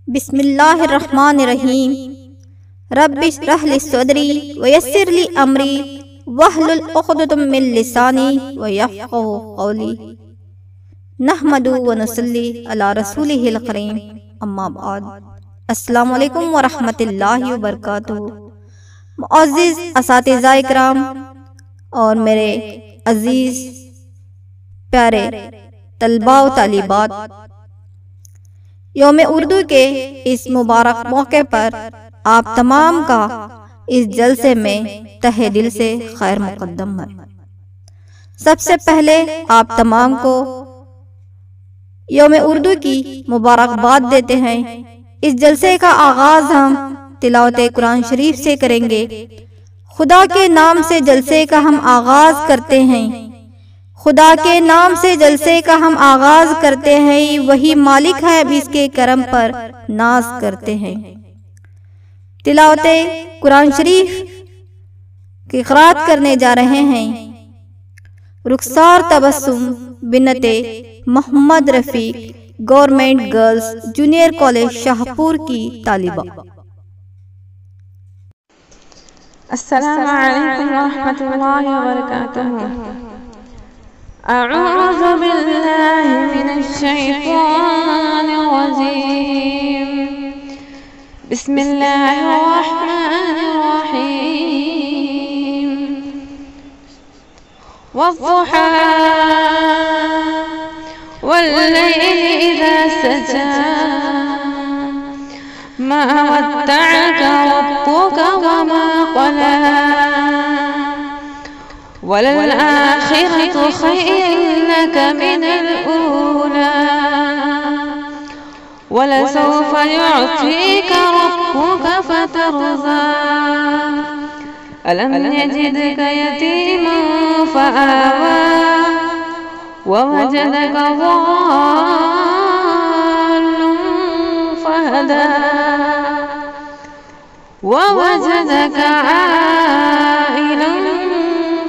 بسم اللہ الرحمن الرحیم رب اشرح لی صدری ویسر لی امری واحلل عقدۃ من لسانی ویفقهوا قولی نحمد ونصلی علی رسولہ الکریم اما بعد السلام علیکم ورحمۃ اللہ وبرکاتہ۔ معزز اساتذہ اکرام اور میرے عزیز پیارے طلباء و طالبات، یوم اردو کے اس مبارک موقع پر آپ تمام کا اس جلسے میں تہہ دل سے خیر مقدم ہے۔ سب سے پہلے آپ تمام کو یوم اردو کی مبارکباد دیتے ہیں۔ اس جلسے کا آغاز ہم تلاوت قرآن شریف سے کریں گے۔ خدا کے نام سے جلسے کا ہم آغاز کرتے ہیں۔ خدا کے نام سے جلسے کا ہم آغاز کرتے ہیں، وہی مالک ہے، اب اس کے کرم پر ناز کرتے ہیں۔ تلاوت قرآن شریف کی قرات کرنے جا رہے ہیں۔ رخسار تبسم بنت Muhammad Rafiq government girls junior college Shahpur کی طالبہ۔ السلام علیکم ورحمۃ اللہ وبرکاتہ۔ اعوذ باللہ من الشیطان الرجیم، بسم اللہ الرحمن الرحیم۔ والضحى واللیل اذا سجى ما ودعك ربك وما قلى وللآخرة خير لك من الأولى ولسوف يعطيك ربك فترضى ألم يجدك يتيما فآوى ووجدك ضالا فهدى ووجدك عائلا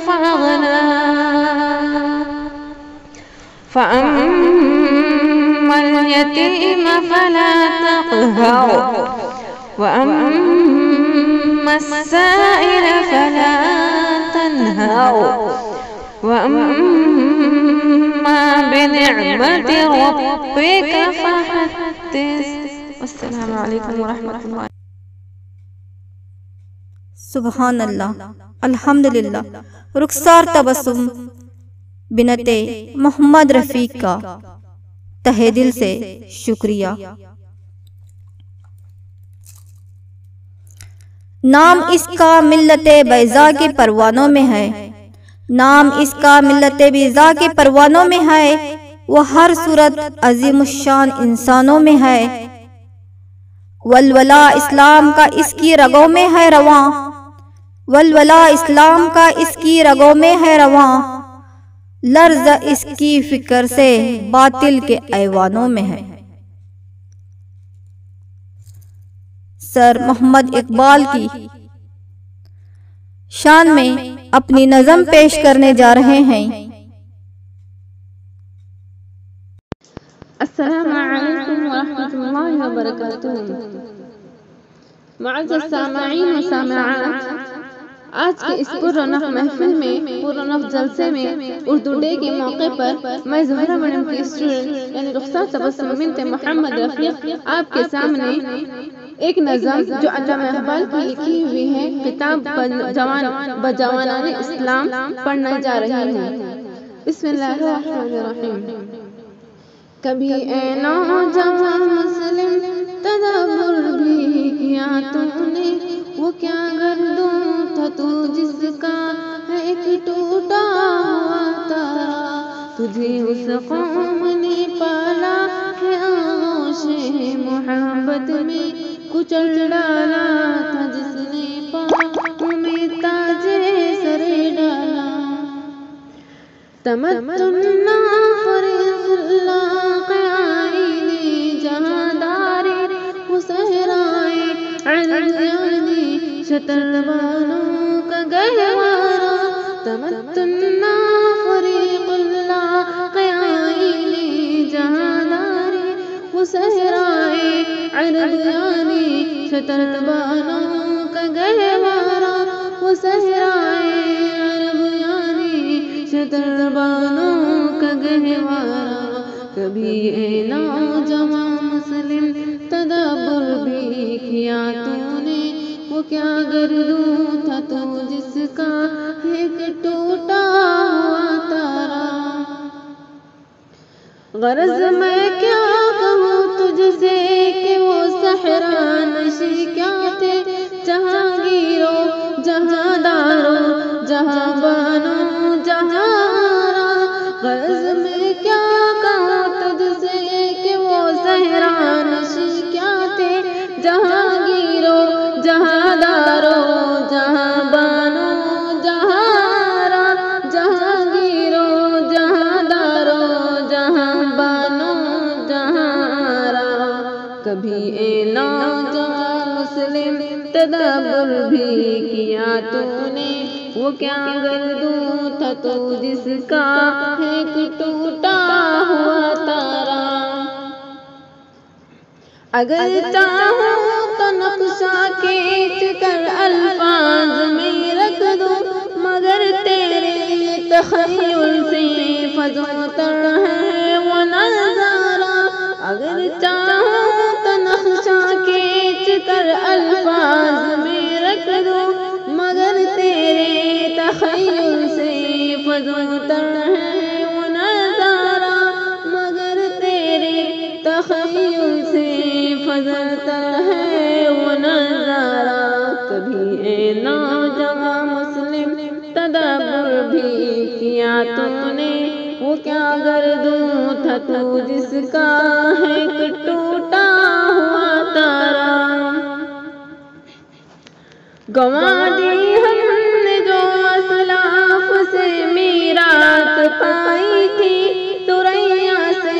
فأغنى فأما اليتيم فلا تقهر وأما السائل فلا تنهر وأما بنعمة ربك فحدث۔ السلام علیکم ورحمۃ اللہ۔ سبحان اللہ، الحمدللہ۔ رخسار تبسم بنت محمد رفیق کا تہہ دل سے شکریہ۔ نام اس کا ملت بیضا کے پروانوں میں ہے، نام اس کا ملت بیضا کے پروانوں میں ہے، وہ ہر صورت عظیم الشان انسانوں میں ہے۔ ولولہ اسلام کا اس کی رگوں میں ہے رواں، ولولہ اسلام کا اس کی رگوں میں ہے رواں، لرز اس کی فکر سے باطل کے ایوانوں میں ہے۔ سر محمد اقبال کی شان میں اپنی نظم پیش کرنے جا رہے ہیں۔ السلام علیکم ورحمۃ اللہ وبرکاتہ۔ معزز سامعین و سامعات، آج کے اس پررونق محفل میں، پررونق جلسے میں، اردو ڈے کے موقع پر میں زہرہ میڈم کی اسٹوڈنٹ یعنی رخسار تبسم بنت محمد رفیق آپ کے سامنے ایک نظم جو علامہ اقبال کی لکھی ہوئی ہے، کتاب بجوانان اسلام، پڑھنے جا رہی ہوں۔ بسم اللہ الرحمن الرحیم۔ کبھی اے نوجوان مسلم تدبر بھی کیا تو نے، وہ کیا گردوں تھا تو جس کا ہے ایک ٹوٹا ہوا تارا، تجھے اس قوم نے پالا ہے آغوش محبت میں کچل ڈالا تھا، جس نے پاؤں میں تاج سر ڈالا۔ تمتنا فریض اللہ آئین جہاں داری وہ صحرائے علیانی شتر بانوں کا گہوارا۔ تمتنا فریق اللہ آئین جہاں داری وہ صحرائے عرب یعنی شتر بانوں کا گہوارہ، وہ صحرائے عرب یعنی شتر بانوں کا گہوارہ۔ کبھی اے نوجوان مسلم تدبر بھی کیا تو نے، وہ کیا گردوں تھا تو جس کا ایک ٹوٹا ہوا تارا۔ غرض میں کیا کہوں تجھ سے کہ وہ صحرا نشی کیا تھے، جہانگیرو جہاں دارو جہاں بانو جہاں۔ غرض میں کیا کہوں تجھ سے کہ وہ صحرا نشی کیا تھے، جہانگیرو جہاں دارو جہاں بانو جہاں۔ جہانگیرو جہاں دارو جہاں بانو جہاں۔ کبھی اے نوجوان مسلم تدبر بھی کیا تو نے، وہ کیا گردوں تھا تو جس کا ایک ٹوٹا ہوا تارا۔ اگر چاہوں تو نقشہ کھینچ کر الفاظ میں رکھ دوں، مگر تیرے تخیل سے فزوں تر ہے وہ نظارہ۔ اگر چاہوں تو نقشہ کھینچ کر الفاظ میں رکھ دوں، مگر تیرے تخیل سے فزوں تر ہے وہ نظارہ۔ مگر تیرے تخیل سے فزوں تر ہے وہ نظارہ۔ کبھی اے نوجوان مسلم تدبر بھی کیا تو نے، وہ کیا گردوں تھا تو جس کا ایک ٹوٹا ہوا تارا۔ گنوا دی ہم نے جو اسلاف سے میراث پائی تھی، ثریا سے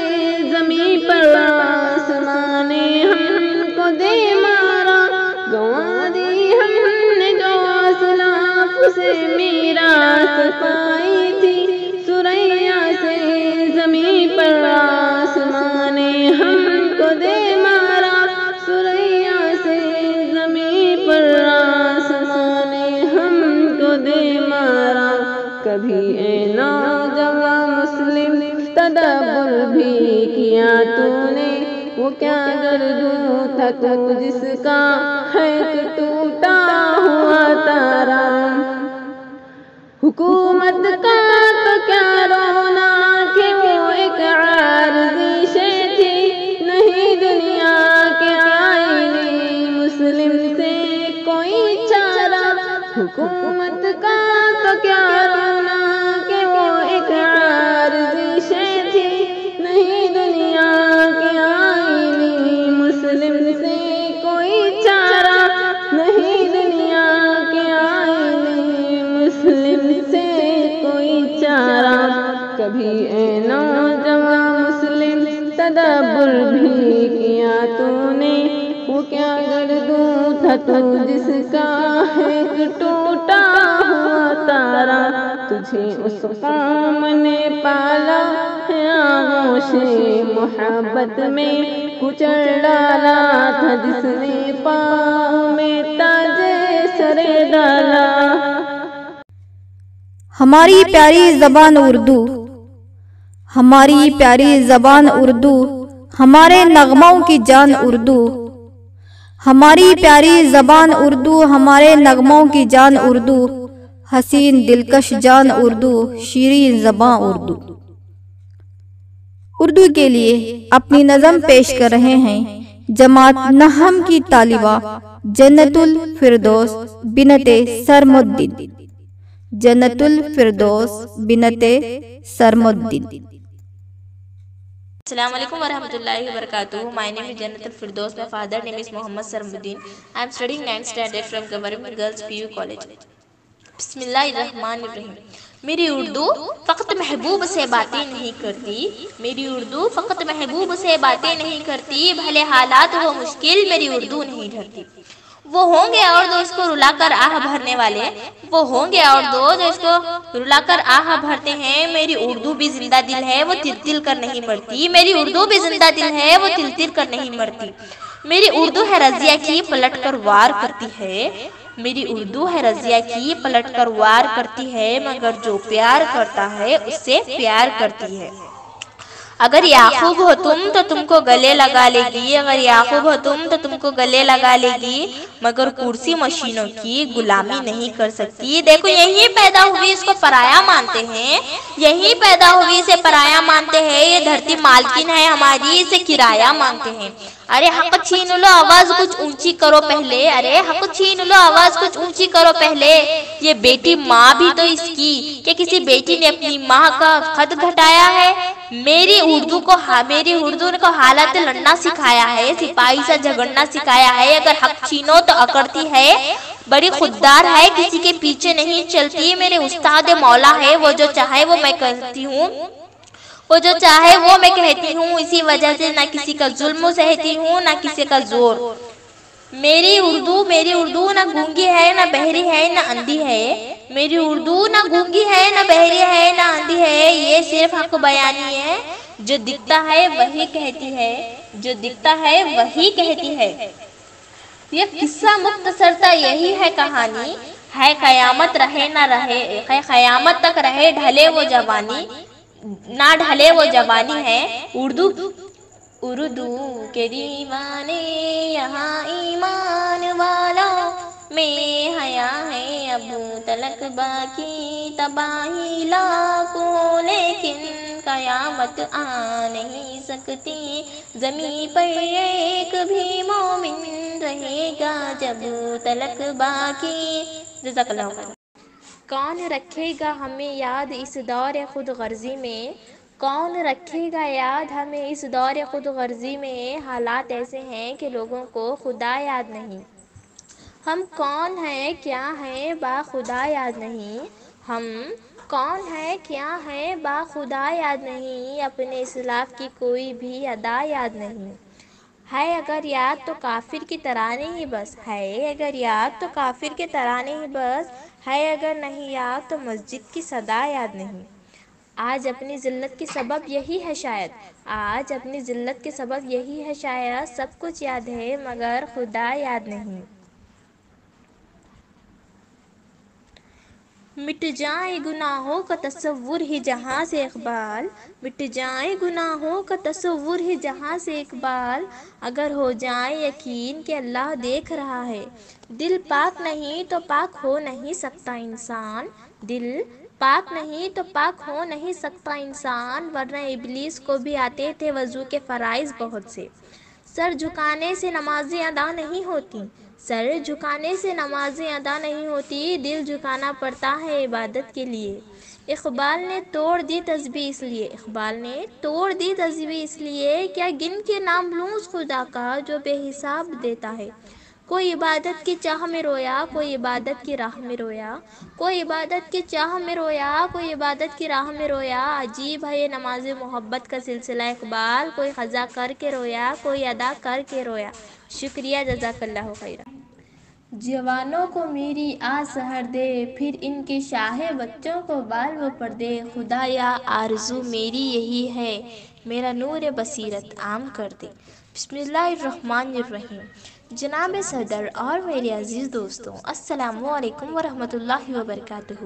زمین پر آسمان نے ہم کو دے مارا۔ گنوا دی ہم نے جو اسلاف سے میراث پائی تھی، ثریا سے زمین پر آسمان نے ہم کو دے مارا۔ ثریا سے زمین پر آسمان نے ہم کو دے مارا۔ کبھی اے نوجوان مسلم تدبر بھی کیا تو نے، وہ کیا گردوں تھا تو جس کا ایک ٹوٹا ہوا تارا۔ حکومت کا تو کیا رونا کہ وہ ایک عارضی شے تھی، نہیں دنیا کے آئینے مسلم سے کوئی چارہ۔ حکومت کا تو کیا رونا کہ وہ ایک عارضی شے تھی، نہیں دنیا کے آئینے مسلم سے کوئی چارہ۔ نہیں دنیا کے آئینے مسلم سے کوئی چارہ۔ کبھی اے نوجوان مسلم تدبر بھی کیا تو نے، وہ کیا گردوں تھا تو جس کا ایک ٹوٹا ہوا تارا۔ تجھے اس قوم نے پالا ہے آغوش محبت میں، کچل ڈالا تھا جس نے پاؤں میں تاج سر ڈالا۔ ہماری پیاری زبان اردو، ہماری پیاری زبان اردو، ہمارے نغموں کی جان اردو۔ ہماری پیاری زبان اردو، ہمارے نغموں کی جان اردو، حسین دلکش جان اردو، شیریں زباں اردو۔ اردو کے لیے اپنی نظم پیش کر رہے ہیں جماعت نہم کی طالبہ جنت الفردوس بنت سرم الدین۔ جنت الفردوس بنت سرم الدین۔ السلام علیکم ورحمۃ اللہ وبرکاتہ. My name is Jannat al-Firdaus. My father name is Mohammad Sarmuddin. I am studying 9th standard from Government Girls PU College. بسم اللہ الرحمن الرحیم. میری اردو فقط محبوب سے باتیں نہیں کرتی، میری اردو فقط محبوب سے باتیں نہیں کرتی، بھلے حالات ہو مشکل میری اردو نہیں ڈرتی. وہ ہوں گے اور دو اس کو رلا کر آہ بھرنے والے، وہ ہوں گے اور دو جو اس کو رلا کر آہ بھرتے ہیں۔ میری اردو بھی زندہ دل ہے وہ تل تل کر نہیں مرتی، میری اردو بھی زندہ دل ہے وہ تل تل کر نہیں مرتی۔ میری اردو ہے رضیہ کی پلٹ کر وار کرتی ہے، میری اردو ہے رضیہ کی پلٹ کر وار کرتی ہے، مگر جو پیار کرتا ہے اس سے پیار کرتی ہے۔ اگر یعقوب ہو تم تو تم کو گلے لگا لے گی، اگر یعقوب ہو تم تو تم کو گلے لگا لے گی، مگر کرسی مشینوں کی غلامی نہیں کر سکتی۔ دیکھو یہیں پیدا ہوئی اس کو پرایا مانتے ہیں، یہیں پیدا ہوئی اسے پرایا مانتے ہیں، یہ دھرتی مالکن ہے ہماری اسے کرایہ مانتے ہیں۔ ارے حق چھین لو آواز کچھ اونچی کرو پہلے، ارے حق چھین لو آواز کچھ اونچی کرو پہلے۔ یہ بیٹی ماں بھی تو اس کی، کہ کسی بیٹی نے اپنی ماں کا قد گھٹایا ہے۔ میری اردو کو حالت لڑنا سکھایا ہے، سپاہی سے جھگڑنا سکھایا ہے۔ اگر حق چھینو تو اکڑتی ہے، بڑی خوددار ہے کسی کے پیچھے نہیں چلتی۔ میرے استاد مولا ہے وہ جو چاہے وہ میں کرتی ہوں، وہ جو چاہے وہ میں کہتی ہوں، اسی وجہ سے نہ کسی کا ظلم سہتی ہوں نہ کسی کا زور۔ میری اردو نہ گونگی ہے نہ بہری ہے نہ اندھی ہے، میری اردو نہ گونگی ہے نہ بہری ہے نہ اندھی ہے، یہ صرف حق بیانی ہے، جو دکھتا ہے وہی کہتی ہے، جو دکھتا ہے وہی کہتی ہے۔ یہ قصہ مختصر سا یہی ہے کہانی، ہے قیامت رہے نہ رہے، ہے قیامت تک رہے ڈھلے وہ جوانی، نہ ڈھلے وہ جوانی ہے۔ اردو کے دیوانے یہاں ایمان والوں میں حیا ہے، اب تلک باقی تباہی لاکھوں، لیکن قیامت آ نہیں سکتی زمین پر ایک بھی مومن رہے گا جب تلک باقی۔ جزاک اللہ خیر۔ کون رکھے گا ہمیں یاد اس دور خود غرضی میں، کون رکھے گا یاد ہمیں اس دور خود غرضی میں، حالات ایسے ہیں کہ لوگوں کو خدا یاد نہیں۔ ہم کون ہیں کیا ہیں باخدا یاد نہیں، ہم کون ہیں کیا ہیں باخدا یاد نہیں، اپنے اسلاف کی کوئی بھی ادا یاد نہیں۔ ہے اگر یاد تو کافر کی ترانے ہی بس، ہے اگر یاد تو کافر کے ترانے ہی بس، ہے اگر نہیں یاد تو مسجد کی صدا یاد نہیں۔ آج اپنی ذلت کی سبب یہی ہے شاید، آج اپنی ذلت کے سبب یہی ہے شاید، سب کچھ یاد ہے مگر خدا یاد نہیں۔ مٹ جائے گناہوں کا تصور ہی جہاں سے اقبال، مٹ جائے گناہوں کا تصور ہی جہاں سے اقبال، اگر ہو جائے یقین کہ اللہ دیکھ رہا ہے۔ دل پاک نہیں تو پاک ہو نہیں سکتا انسان، دل پاک نہیں تو پاک ہو نہیں سکتا انسان، ورنہ ابلیس کو بھی آتے تھے وضو کے فرائض بہت سے۔ سر جھکانے سے نمازیں ادا نہیں ہوتی، سر جھکانے سے نمازیں ادا نہیں ہوتی، دل جھکانا پڑتا ہے عبادت کے لیے۔ اقبال نے توڑ دی تسبیح اس لیے، اقبال نے توڑ دی تسبیح اس لیے، کیا گن کے نام لوں اس خدا کا جو بے حساب دیتا ہے۔ کوئی عبادت کی چاہ میں رویا، کوئی عبادت کی راہ میں رویا، کوئی عبادت کی چاہ میں رویا، کوئی عبادت کی راہ میں رویا، عجیب ہے یہ نماز محبت کا سلسلہ اقبال، کوئی قضا کر کے رویا کوئی ادا کر کے رویا۔ شکریہ، جزاک اللہ خیرا۔ جوانوں کو میری آج سحر دے، پھر ان کے شاہ بچوں کو بال و پر دے، خدایا آرزو میری یہی ہے، میرا نور بصیرت عام کر دے۔ بسم اللہ الرحمن الرحیم۔ جناب صدر اور میرے عزیز دوستوں، السلام علیکم ورحمۃ اللہ وبرکاتہ۔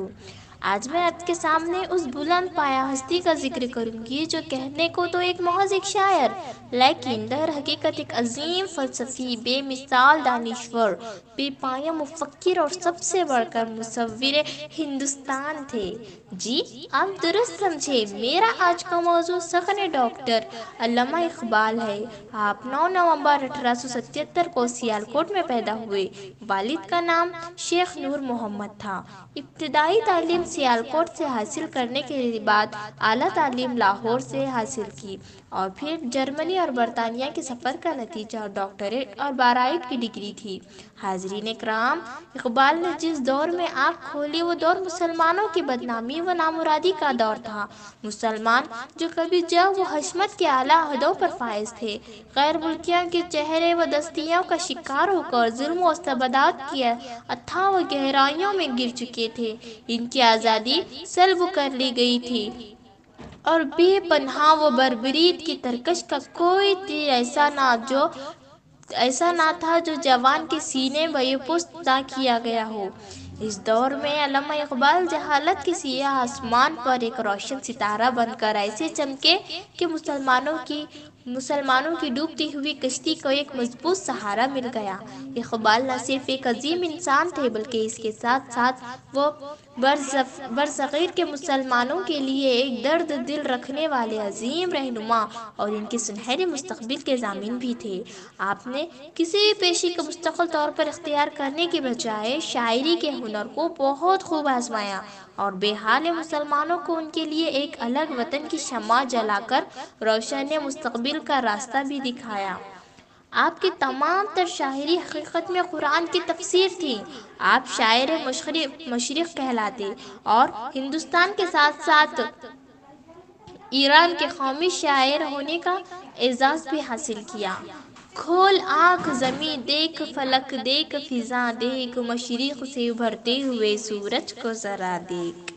آج میں آپ کے سامنے اس بلند پایہ ہستی کا ذکر کروں گی جو کہنے کو تو ایک محض ایک شاعر، لیکن در حقیقت ایک عظیم فلسفی، بے مثال دانشور، بے پایہ مفکر اور سب سے بڑھ کر مصور ہندوستان تھے۔ جی آپ درست سمجھے، میرا آج کا موضوع سخن ڈاکٹر علامہ اقبال ہے۔ آپ 9 نومبر 1877 کو سیالکوٹ میں پیدا ہوئے۔ والد کا نام شیخ نور محمد تھا۔ ابتدائی تعلیم سیالکوٹ سے حاصل کرنے کے بعد اعلیٰ تعلیم لاہور سے حاصل کی اور پھر جرمنی اور برطانیہ کے سفر کا نتیجہ ڈاکٹریٹ اور بارائٹ کی ڈگری تھی۔ حاضرین کرام، اقبال نے جس دور میں آنکھ کھولی وہ دور مسلمانوں کی بدنامی و نامرادی کا دور تھا۔ مسلمان جو کبھی جنگ و حشمت کے اعلیٰ عہدوں پر فائز تھے، غیر ملکیوں کے چہرے و دستیوں کا شکار ہو کر ظلم و استبداد کی اتھاہ و گہرائیوں میں گر چکے تھے، ان کی آزادی سلب کر لی گئی تھی اور بے پناہ و بربریت کی ترکش کا کوئی تیر ایسا نہ تھا جو جوان کے سینے بے پست نہ کیا گیا ہو۔ اس دور میں علامہ اقبال جہالت کے سیاہ آسمان پر ایک روشن ستارہ بن کر ایسے چمکے کہ مسلمانوں کی ڈوبتی ہوئی کشتی کو ایک مضبوط سہارا مل گیا۔ اقبال نہ صرف ایک عظیم انسان تھے بلکہ اس کے ساتھ ساتھ وہ برصغیر کے مسلمانوں کے لیے ایک درد دل رکھنے والے عظیم رہنما اور ان کے سنہرے مستقبل کے ضامن بھی تھے۔ آپ نے کسی بھی پیشے کو مستقل طور پر اختیار کرنے کے بجائے شاعری کے ہنر کو بہت خوب آزمایا اور بے حال مسلمانوں کو ان کے لیے ایک الگ وطن کی شمع جلا کر روشن مستقبل کا راستہ بھی دکھایا۔ آپ کی تمام تر شاعری حقیقت میں قرآن کی تفسیر تھی۔ آپ شاعر مشرق کہلاتے اور ہندوستان کے ساتھ ساتھ ایران کے قومی شاعر ہونے کا اعزاز بھی حاصل کیا۔ کھول آنکھ زمیں دیکھ، فلک دیکھ، فضاں دیکھ، مشرق سے ابھرتے ہوئے سورج کو ذرا دیکھ۔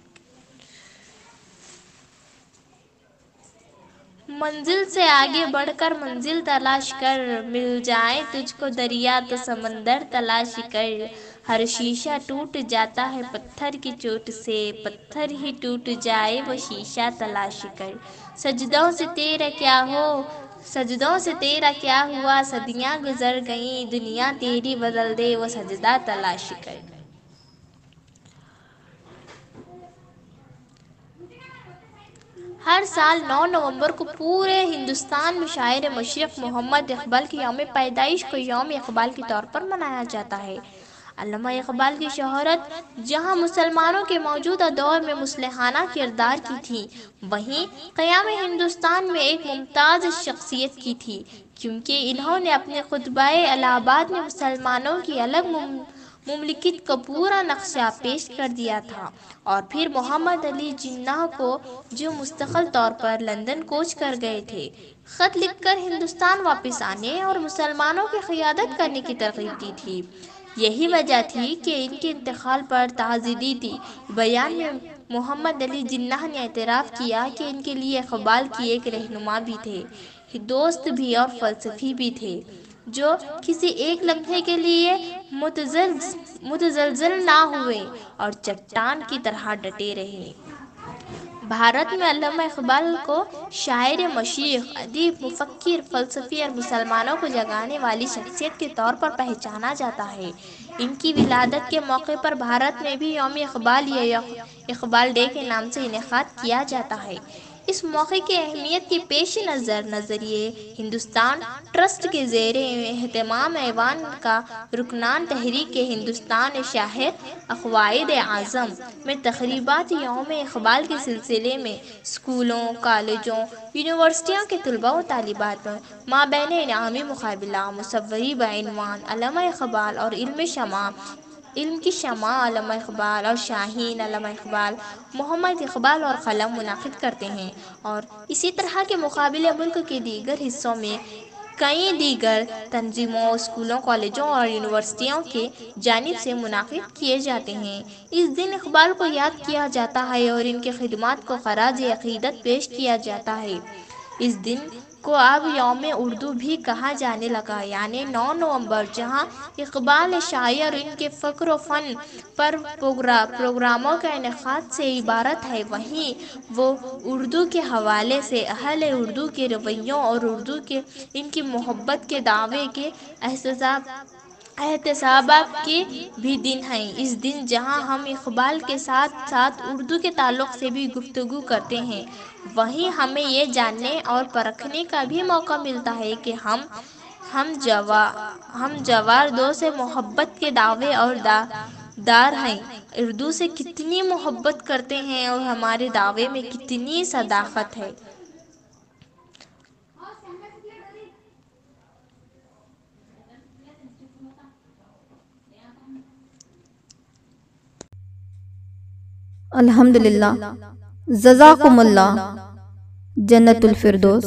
منزل سے آگے بڑھ کر منزل تلاش کر، مل جائے تجھ کو دریا تو سمندر تلاش کر۔ ہر شیشہ ٹوٹ جاتا ہے پتھر کی چوٹ سے، پتھر ہی ٹوٹ جائے وہ شیشہ تلاش کر۔ سجدوں سے تیرا کیا ہوا، صدیاں گزر گئیں، دنیا تیری بدل دے وہ سجدہ تلاش کر۔ ہر سال 9 نومبر کو پورے ہندوستان میں شاعر مشرق محمد اقبال کی یوم پیدائش کو یوم اقبال کے طور پر منایا جاتا ہے۔ علامہ اقبال کی شہرت جہاں مسلمانوں کے موجودہ دور میں مصلحانہ کردار کی تھی، وہیں قیام ہندوستان میں ایک ممتاز شخصیت کی تھی، کیونکہ انہوں نے اپنے خطبہ الہ آباد میں مسلمانوں کی الگ مملکت کا پورا نقشہ پیش کر دیا تھا، اور پھر محمد علی جناح کو جو مستقل طور پر لندن کوچ کر گئے تھے، خط لکھ کر ہندوستان واپس آنے اور مسلمانوں کی قیادت کرنے کی ترغیب دی تھی۔ یہی وجہ تھی کہ ان کے انتقال پر تعزیتی بیان میں محمد علی جناح نے اعتراف کیا کہ ان کے لیے اقبال کی ایک رہنما بھی تھے، دوست بھی اور فلسفی بھی تھے، جو کسی ایک لمحے کے لیے متزلزل نہ ہوئے اور چٹان کی طرح ڈٹے رہے۔ بھارت میں علامہ اقبال کو شاعر مشرق، ادیب، مفکر، فلسفی اور مسلمانوں کو جگانے والی شخصیت کے طور پر پہچانا جاتا ہے۔ ان کی ولادت کے موقع پر بھارت میں بھی یوم اقبال یا اقبال ڈے کے نام سے انعقاد کیا جاتا ہے۔ اس موقع کی اہمیت کے پیش نظر نظریہ ہندوستان ٹرسٹ کے زیر اہتمام ایوان کا رکنان تحریک ہندوستان شہر قائد اعظم میں تقریبات یوم اقبال کے سلسلے میں اسکولوں، کالجوں، یونیورسٹیوں کے طلباء و طالبات مابین انعامی مقابلہ مصوری بعنوان علامہ اقبال اور علم کی شمع علامہ اقبال اور شاہین علامہ اقبال، محمد اقبال اور قلم منعقد کرتے ہیں، اور اسی طرح کے مقابلے ملک کے دیگر حصوں میں کئی دیگر تنظیموں، اسکولوں، کالجوں اور یونیورسٹیوں کی جانب سے منعقد کیے جاتے ہیں۔ اس دن اقبال کو یاد کیا جاتا ہے اور ان کی خدمات کو خراج عقیدت پیش کیا جاتا ہے۔ اس دن کو اب یوم اردو بھی کہا جانے لگا، یعنی 9 نومبر جہاں اقبال شاعری اور ان کے فکر و فن پر پروگراموں کا انعقاد سے عبارت ہے، وہیں وہ اردو کے حوالے سے اہل اردو کے رویوں اور اردو کے ان کی محبت کے دعوے کے احتسابات کے بھی دن ہے۔ اس دن جہاں ہم اقبال کے ساتھ ساتھ اردو کے تعلق سے بھی گفتگو کرتے ہیں، وہیں ہمیں یہ جاننے اور پرکھنے کا بھی موقع ملتا ہے کہ ہم جوار دو سے محبت کے دعوے اور دار ہیں، اردو سے کتنی محبت کرتے ہیں اور ہمارے دعوے میں کتنی صداقت ہے۔ الحمدللہ، جزاکم اللہ، جنت الفردوس۔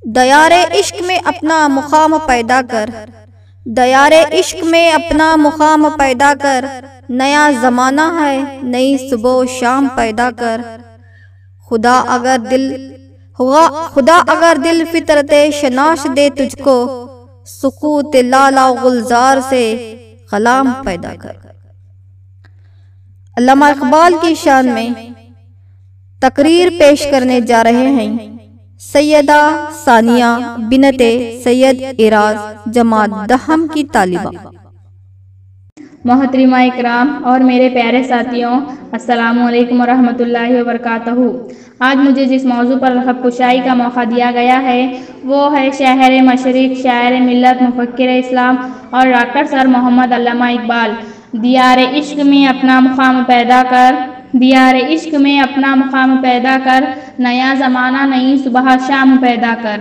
دیار عشق میں اپنا مقام پیدا کر، دیار عشق میں اپنا مقام پیدا کر، نیا زمانہ ہے نئی صبح و شام پیدا کر۔ خدا اگر دل فطرت شناس دے تجھ کو، سکوت لالا گلزار سے کلام پیدا کر۔ علامہ اقبال کی شان میں تقریر پیش کرنے جا رہے ہیں سیدہ ثانیہ بنت سید اعراز جماعت دہم کی طالبہ۔ محترمہ اکرام اور میرے پیارے ساتھیوں، السلام علیکم ورحمۃ اللہ وبرکاتہ۔ آج مجھے جس موضوع پر خط کشائی کا موقع دیا گیا ہے وہ ہے شہر مشرق، شاعر ملت، مفکر اسلام اور ڈاکٹر سر محمد علامہ اقبال۔ دیار عشق میں اپنا مقام پیدا کر، دیار عشق میں اپنا مقام پیدا کر، نیا زمانہ نئی صبح شام پیدا کر۔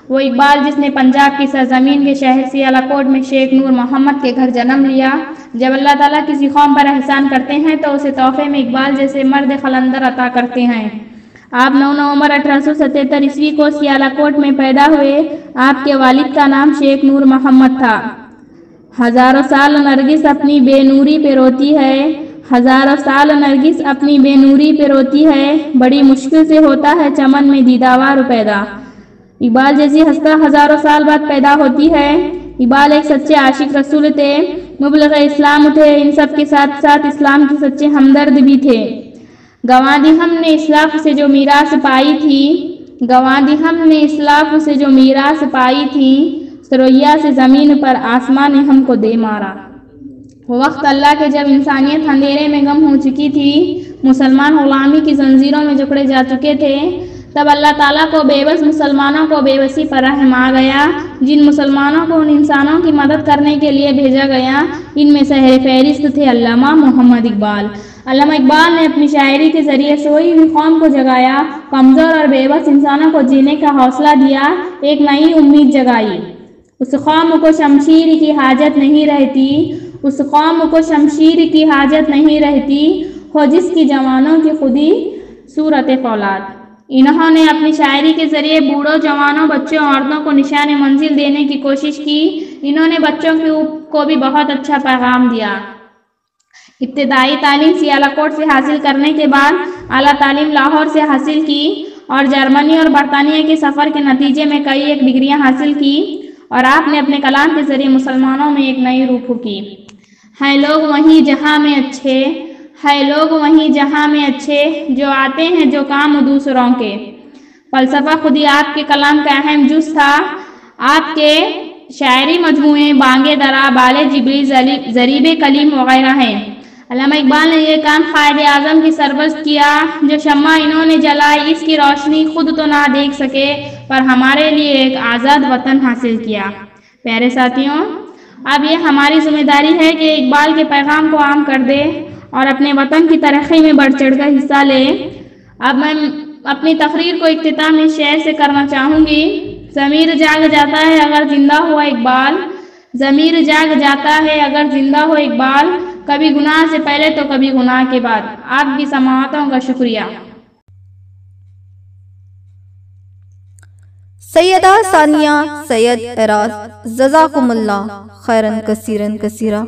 وہ اقبال جس نے پنجاب کی سرزمین کے شہر سیالکوٹ میں شیخ نور محمد کے گھر جنم لیا۔ جب اللہ تعالیٰ کسی قوم پر احسان کرتے ہیں تو اسے تحفے میں اقبال جیسے مرد قلندر عطا کرتے ہیں۔ آپ 9 نومبر 1877 عیسوی کو سیالکوٹ میں پیدا ہوئے۔ آپ کے والد کا نام شیخ نور محمد تھا۔ ہزاروں سال نرگس اپنی بے نوری پہ روتی ہے، ہزاروں سال نرگس اپنی بے نوری پہ روتی ہے، بڑی مشکل سے ہوتا ہے چمن میں دیداوار پیدا۔ اقبال جیسی ہستہ ہزاروں سال بعد پیدا ہوتی ہے۔ اقبال ایک سچے عاشق رسول تھے، مبلغ اسلام تھے، ان سب کے ساتھ ساتھ اسلام کے سچے ہمدرد بھی تھے۔ گنوا دی ہم نے اسلاف سے جو میراث پائی تھی، گنوا دی ہم نے اسلاف سے جو میراث پائی تھی، سرویا سے زمین پر آسمان نے ہم کو دے مارا۔ وہ وقت اللہ کے جب انسانیت اندھیرے میں گم ہو چکی تھی، مسلمان غلامی کی زنجیروں میں جکڑے جا چکے تھے، تب اللہ تعالیٰ کو بے بس مسلمانوں کو بے بسی پر رحم آ گیا۔ جن مسلمانوں کو ان انسانوں کی مدد کرنے کے لیے بھیجا گیا، ان میں سہر فہرست تھے علامہ محمد اقبال۔ علامہ اقبال نے اپنی شاعری کے ذریعے سوئی ہوئی قوم کو جگایا، کمزور اور بے بس انسانوں کو جینے کا حوصلہ دیا، ایک نئی امید جگائی۔ اس قوم کو شمشیر کی حاجت نہیں رہتی، اس قوم کو شمشیر کی حاجت نہیں رہتی، ہو جس کی جوانوں کی خودی صورت فولاد۔ انہوں نے اپنی شاعری کے ذریعے بوڑھوں، جوانوں، بچوں، عورتوں کو نشان منزل دینے کی کوشش کی۔ انہوں نے بچوں کو بھی بہت اچھا پیغام دیا۔ ابتدائی تعلیم سیالکوٹ سے حاصل کرنے کے بعد اعلیٰ تعلیم لاہور سے حاصل کی اور جرمنی اور برطانیہ کے سفر کے نتیجے میں کئی ایک ڈگریاں حاصل کی، اور آپ نے اپنے کلام کے ذریعے مسلمانوں میں ایک نئی روح پھونکی۔ ہیں لوگ وہیں جہاں میں اچھے، ہیں لوگ وہیں جہاں میں اچھے، جو آتے ہیں جو کام دوسروں کے۔ فلسفہ خودی آپ کے کلام کا اہم جز تھا۔ آپ کے شاعری مجموعے بانگ درا، بال جبری، ضریب کلیم وغیرہ ہیں۔ علامہ اقبال نے یہ کام قائد اعظم کی سرپرست کیا۔ جو شمع انہوں نے جلائی، اس کی روشنی خود تو نہ دیکھ سکے پر ہمارے لیے ایک آزاد وطن حاصل کیا۔ پیارے ساتھیوں، اب یہ ہماری ذمہ داری ہے کہ اقبال کے پیغام کو عام کر دے اور اپنے وطن کی ترقی میں بڑھ چڑھ کر حصہ لے۔ اب میں اپنی تقریر کو اختتام اس شعر سے کرنا چاہوں گی۔ ضمیر جاگ جاتا ہے اگر زندہ ہوا اقبال، ضمیر جاگ جاتا ہے اگر زندہ ہو اقبال، کبھی گناہ سے پہلے تو کبھی گناہ کے بعد۔ آپ کی سماعتوں کا شکریہ۔ سیدہ ثانیہ سید اعراز، جزاکم اللہ خیرن کثیرن کثیرا۔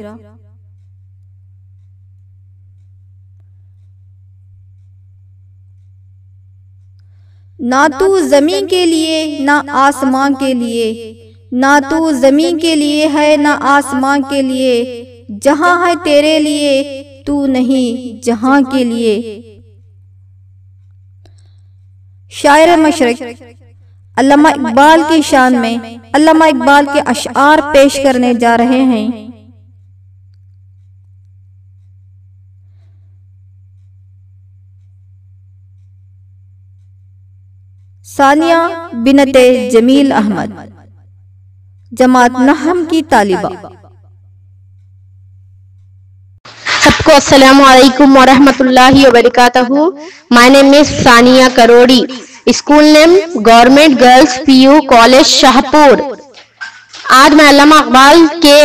نہ تو زمین کے لیے نہ آسمان کے لیے، نہ تو زمین کے لیے ہے نہ آسمان کے لیے، جہاں ہے تیرے لیے تو نہیں جہاں کے لیے۔ شاعر مشرق علامہ اقبال کی شان میں علامہ اقبال کے اشعار پیش کرنے جا رہے ہیں۔ ثانیہ بنت جمیل احمد، جماعت نحم کی طالبہ۔ سب کو السلام علیکم ورحمۃ اللہ وبرکاتہ۔ My name is Sania Karori, school name government girls P U college Shahpur. آج میں علامہ اقبال کے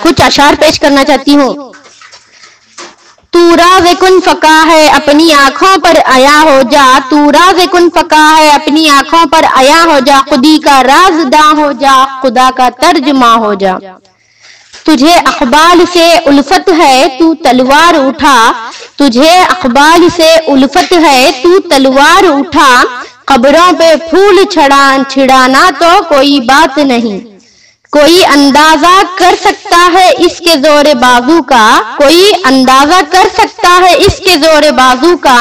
کچھ اشعار پیش کرنا چاہتی ہوں۔ تو راز کن فقا ہے اپنی آنکھوں پر عیا ہو جا، تو راز کن فقا ہے اپنی آنکھوں پر عیا ہو جا، خودی کا رازداں ہو جا، خدا کا ترجمہ ہو جا۔ تجھے اقبال سے الفت ہے تو تلوار اٹھا، تجھے اقبال سے الفت ہے تو تلوار اٹھا، قبروں پہ پھول چھڑانا تو کوئی بات نہیں، کوئی اندازہ کر سکتا ہے اس کے زور بازو کا، کوئی اندازہ کر سکتا ہے اس کے زور بازو کا،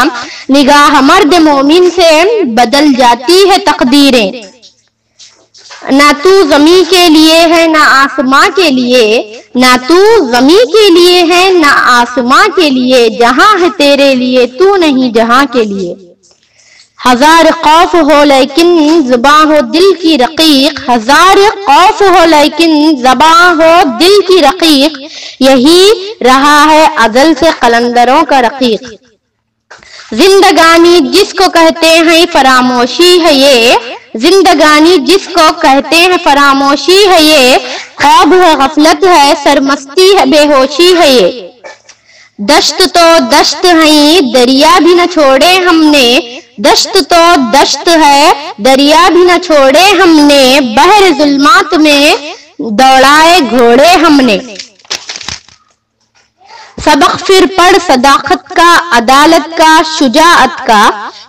نگاہ مرد مومن سے بدل جاتی ہے تقدیریں، نہ تو زمین کے لیے ہے نہ آسماں کے لیے، نہ تو زمین کے لیے ہے نہ آسماں کے لیے، جہاں ہے تیرے لیے تو نہیں جہاں کے لیے۔ ہزار خوف ہو لیکن زباں ہو دل کی رقیق، ہزار خوف ہو لیکن زباں ہو دل کی رقیق، یہی رہا ہے ازل سے قلندروں کا رقیق۔ زندگانی جس کو کہتے ہیں فراموشی ہے یہ، زندگانی جس کو کہتے ہیں فراموشی ہے یہ، خواب ہے غفلت ہے سرمستی ہے بے ہوشی ہے یہ۔ دشت تو دشت ہیں دریا بھی نہ چھوڑے ہم نے، دشت تو دشت ہے دریا بھی نہ چھوڑے ہم نے، بحر ظلمات میں دوڑائے گھوڑے ہم نے۔ سبق پھر پڑھ صداقت کا عدالت کا شجاعت کا،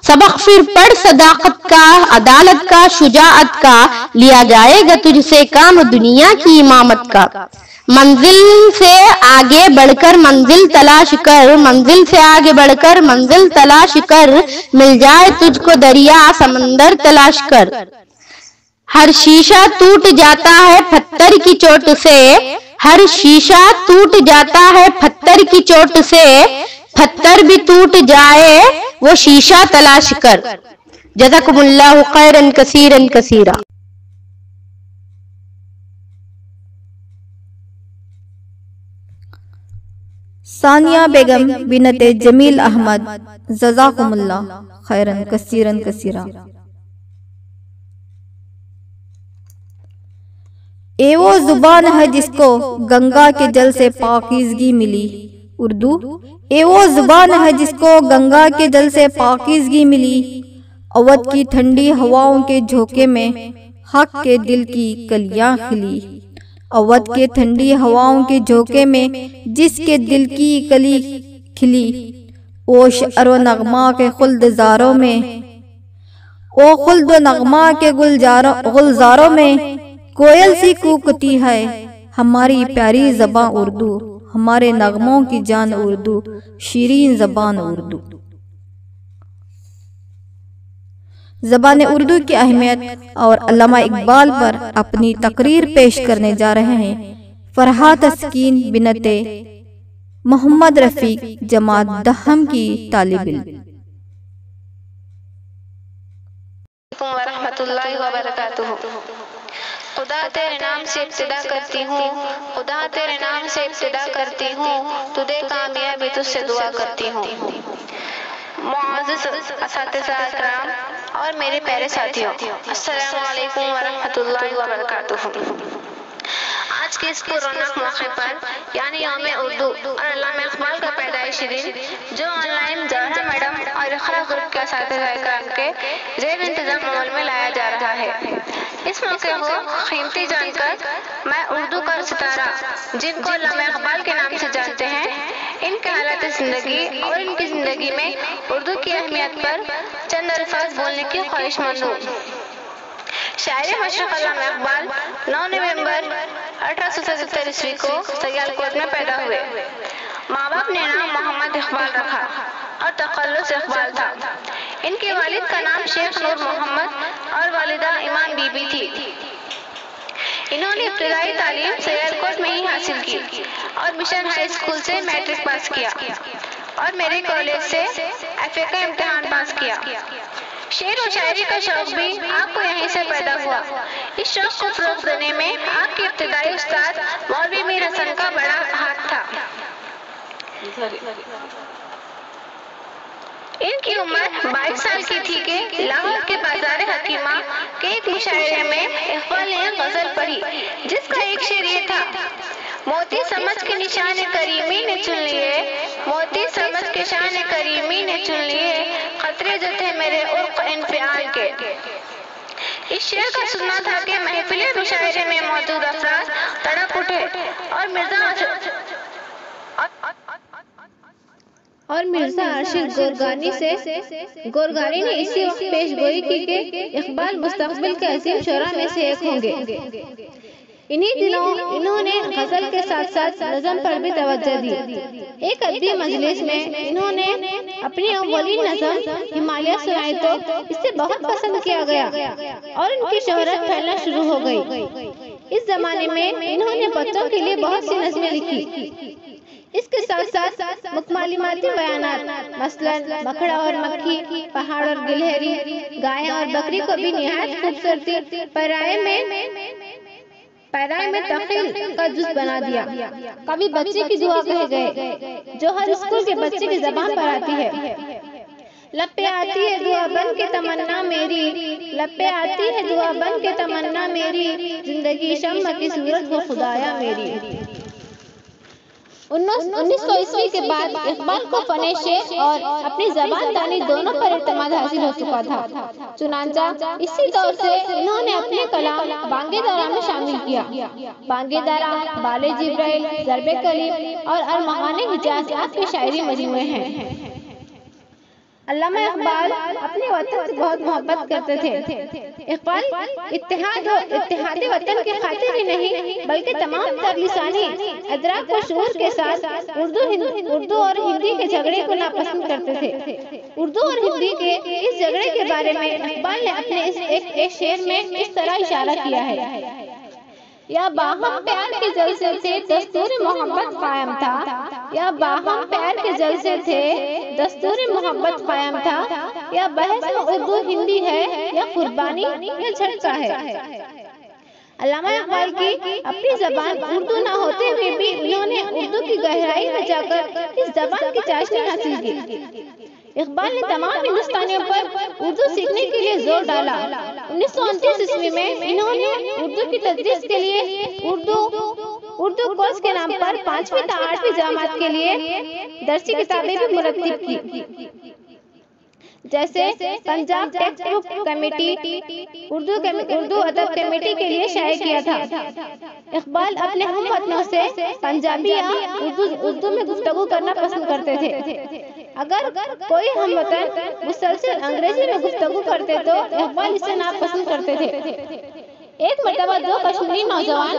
سبق پھر پڑھ صداقت کا عدالت کا شجاعت کا، لیا جائے گا تجھ سے کام دنیا کی امامت کا۔ منزل سے آگے بڑھ کر منزل تلاش کر، منزل سے آگے بڑھ کر منزل تلاش کر، مل جائے تجھ کو دریا سمندر تلاش کر۔ ہر شیشہ ٹوٹ جاتا ہے پتھر کی چوٹ سے، ہر شیشہ ٹوٹ جاتا ہے پتھر کی چوٹ سے، پتھر بھی ٹوٹ جائے وہ شیشہ تلاش کر۔ جزاکم اللہ خیرا کثیرا کثیرا۔ ثانیہ بیگم بنت جمیل احمد، جزاکم اللہ خیرا کثیرا کثیرا۔ اے وہ زبان ہے جس کو گنگا کے جل سے پاکیزگی ملی، اردو۔ اے وہ زبان ہے جس کو گنگا کے جل سے پاکیزگی ملی، اودھ کی ٹھنڈی ہواؤں کے جھونکے میں حق کے دل کی کلیاں کھلی، اودھ کے ٹھنڈی ہواؤں کے جھونکے میں جس کے دل کی کلی کھلی، او شعر و نغمہ کے خلد زاروں میں، او خلد و نغمہ کے گلزاروں میں، کوئل سی کوکتی ہے ہماری پیاری زباں اردو، ہمارے نغموں کی جان اردو، شیرین زبان اردو۔ زبان اردو کی اہمیت اور علامہ اقبال پر اپنی تقریر پیش کرنے جا رہے ہیں فرحہ تسکین بنت محمد رفیق، جماعت دہم کی طالب علم۔ ورحمۃ اللہ وبرکاتہ۔ خدا تیرے نام سے ابتدا کرتی ہوں، خدا تیرے نام سے ابتدا کرتی ہوں، تو دے کامیابی تجھ سے دعا کرتی ہوں۔ معزز اساتذہ اکرام اور میرے پیارے ساتھیوں، السلام علیکم ورحمۃ اللہ وبرکاتہ۔ آج کے اس پررونق موقع پر یعنی یوم اردو اور علامہ اقبال کا پیدائشی دن، جو آن لائن زہرا میڈم اور اقرا گروپ کے اساتذہ اکرام کے زیر انتظام عمل میں لایا جا رہا ہے، اس موقع کو قیمتی جان کر میں اردو کا ستارہ جن کو علامہ اقبال کے نام سے جانتے ہیں، ان کے حالات زندگی اور ان کی زندگی میں اردو کی اہمیت پر چند الفاظ بولنے کی خواہش مند ہوں۔ شاعر مشرق علامہ اقبال 9 نومبر 1877 عیسوی کو سیالکوٹ میں پیدا ہوئے۔ ماں باپ نے نام محمد اقبال رکھا اور تخلص اقبال تھا۔ ان کے والد کا نام شیخ نور محمد اور والدہ ایمان بی بی تھی۔ انہوں نے ابتدائی تعلیم سیالکوٹ میں ہی حاصل کی اور مشن ہائی اسکول سے میٹرک پاس کیا اور میرے کالج سے ایف اے کا امتحان پاس کیا۔ شعر و شاعری کا شوق بھی آپ کو یہیں سے پیدا ہوا۔ اس شوق کو فروغ دینے میں آپ کے ابتدائی استاد مولوی میر حسن کا بڑا ہاتھ تھا۔ ان کی عمر 22 سال کی تھی کہ لاہور کے بازار حکیمہ کے ایک مشاعرے میں اقبال نے غزل پڑھی جس کا ایک شعر یہ تھا: موتی سمجھ کے نشان کریمی نے چن لیے، موتی سمجھ کے شان کریمی نے چن لیے، قطرے جو تھے میرے عرق انفعال کے۔ اس شعر کا سننا تھا کہ محفل مشاعرے میں موجود افراد تڑپ اٹھے اور مرزا ارشد گورگانی نے اسی وقت پیش گوئی کی کہ اقبال مستقبل کے عظیم شعراء میں سے ایک ہوں گے۔ انہی دنوں انہوں نے غزل کے ساتھ ساتھ نظم پر بھی توجہ دی۔ ایک ادبی مجلس میں انہوں نے اپنی اولین نظم ہمالیہ سنائی تو اسے بہت پسند کیا گیا اور ان کی شہرت پھیلنا شروع ہو گئی۔ اس زمانے میں انہوں نے بچوں کے لیے بہت سی نظمیں لکھی۔ اس کے ساتھ ساتھ مکالماتی بیانات، مثلا بکھڑا اور مکھی، پہاڑ اور گلہری، گائے اور بکری کو بھی نہایت خوبصورتی پیرائے میں تخیل کا جز بنا دیا۔ کبھی بچے کی دعا کہے گئے جو ہر اسکول کے بچے کی زبان پر آتی ہے: لب پہ آتی ہے دعا بن کے تمنا میری، لب پہ آتی ہے دعا بن کے تمنا میری، زندگی شمع کی صورت ہو خدایا میری۔ 1900 کے بعد اقبال کو فن شعر اور اپنی زبان دانی دونوں پر اعتماد حاصل ہو چکا تھا، چنانچہ اسی طور سے انہوں نے اپنے کلام بانگ درا میں شامل کیا۔ بانگ درا، بال جبرائیل، ضرب کلیم اور ارمغان حجاز آپ کے شاعری مجموعے ہیں۔ علامہ اقبال اپنے وطن سے بہت محبت کرتے تھے۔ اقبال اتحاد وطن کی خاطر ہی نہیں بلکہ تمام تر لسانی ادراک و شعور کے ساتھ اردو اور ہندی کے جھگڑے کو ناپسند کرتے تھے۔ اردو اور ہندی کے اس جھگڑے کے بارے میں اقبال نے اپنے ایک شعر میں اس طرح اشارہ کیا ہے: یا باہم پیار کے جلسے تھے دستور محبت قائم تھا، یا باہم پیار کے جلسے تھے دستور محبت قائم تھا، یا بحث میں اردو ہندی ہے یا قربانی یا جھٹکا ہے۔ علامہ اقبال کی اپنی زبان اردو نہ ہوتے ہوئے بھی انہوں نے اردو کی گہرائی میں جا کر اس زبان کی چاشنی حاصل کی۔ اقبال نے تمام ہندوستانیوں پر اردو سیکھنے کے لیے زور ڈالا۔ 1929 عیسوی میں انہوں نے اردو کی تدریس کے لیے اردو کورس کے نام پر 5ویں تا 8ویں جماعت کے لیے درسی کتابیں بھی مرتب کی، جیسے Punjab text book committee, Urdu ادب کمیٹی کے لیے شائع کیا تھا۔ اقبال اپنے ہم وطنوں سے پنجابی یا اردو میں گفتگو کرنا پسند کرتے تھے۔ اگر کوئی ہم وطن مسلسل انگریزی میں گفتگو کرتے تو اقبال اسے ناپسند کرتے تھے۔ ایک مرتبہ 2 کشمیری نوجوان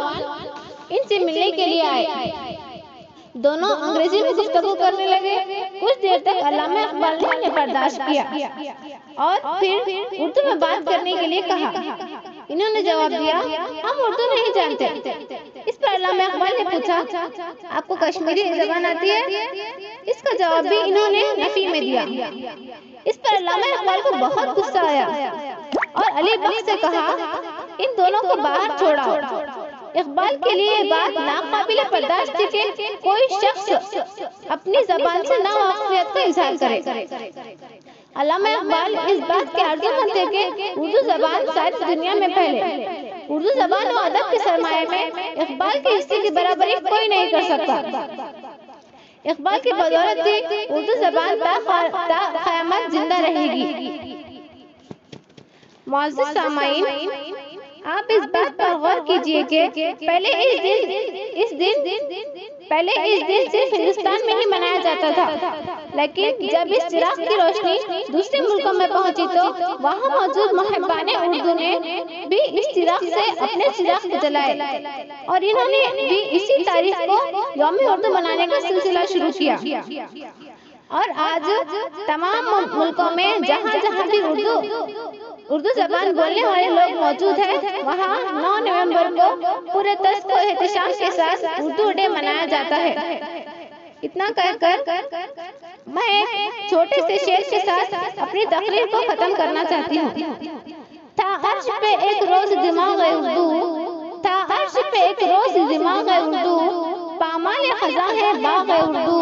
ان سے ملنے کے لیے آئے، دونوں انگریزی میں گفتگو کرنے لگے۔ کچھ دیر تک علامہ اقبال نے انہیں برداشت کیا اور پھر اردو میں بات کرنے کے لیے کہا۔ انہوں نے جواب دیا: ہم اردو نہیں جانتے۔ اس پر علامہ اقبال نے پوچھا: آپ کو کشمیری زبان آتی ہے؟ اس کا جواب بھی انہوں نے نفی میں دیا۔ اس پر علامہ اقبال کو بہت غصہ آیا اور علی بخش سے کہا: ان دونوں کو باہر چھوڑاؤ۔ اقبال کے لیے یہ بات ناقابل برداشت تھی کہ کوئی شخص اپنی زبان سے ناواقفیت کا اظہار کرے۔ علامہ اقبال اس بات کے عارضی تھے کہ اردو زبان ساری دنیا میں پھیلے۔ اردو زبان و ادب کے سرمایہ میں اقبال کے حصے کی برابری کوئی نہیں کر سکتا۔ اقبال کی بدولت ہی اردو زبان تا قیامت زندہ رہے گی۔ معزز سامعین، آپ اس بات پر غور کیجئے کہ پہلے اس دن صرف ہندوستان میں ہی منایا جاتا تھا، لیکن جب اس چراغ کی روشنی دوسرے ملکوں میں پہنچی تو وہاں موجود محبان اردو نے بھی اس چراغ سے اپنے چراغ کو جلائے اور انہوں نے بھی اسی تاریخ کو یوم اردو منانے کا سلسلہ شروع کیا۔ اور آج تمام ملکوں میں جہاں جہاں بھی اردو زبان بولنے والے لوگ موجود ہیں وہاں 9 نومبر کو پورے طرز و احتشام کے ساتھ اردو ڈے منایا جاتا ہے۔ اتنا کہہ کر میں ایک چھوٹے سے شعر کے ساتھ اپنی تقریر کو ختم کرنا چاہتی ہوں۔ تھا عرش پہ ایک روز دماغ اردو، تھا عرش پہ ایک روز دماغ اردو، پامال خزاں ہے باغ اردو،